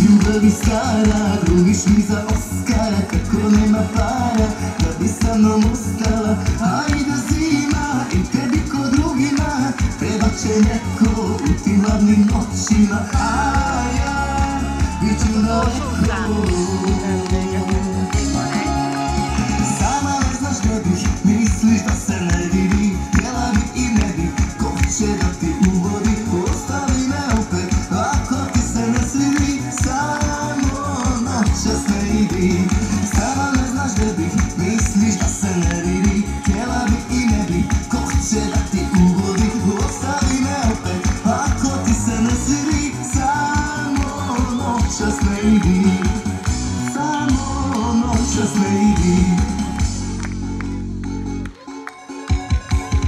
Ljubavi stara, glumiš mi za Oskara, kako nema para, da bi sa mnom ostala. Ajde zima i tebi ko drugima, treba će neko u tim hladnim noćima. A ja bit ću daleko. Sama ne znaš gdje bih, misliš da se ne vidi, htjela bi i ne bi, ko će da ti uvodi, ostavi me opet, ako ti se ne svidi. Sama ne znaš gdje bih, misliš da se ne vidi, htjela bi i ne bi, ko će da ti ugodi, ostavi me opet, ako ti se ne svidi. Samo noćas ne idi, samo noćas ne idi.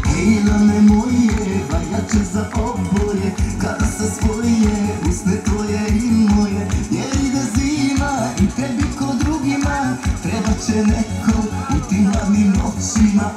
Hej, lane moje, valjače za oboje, kada se spoje usne tvoje i moje, jer ide zima i tebi ko drugima, treba će neko u tim hladnim noćima.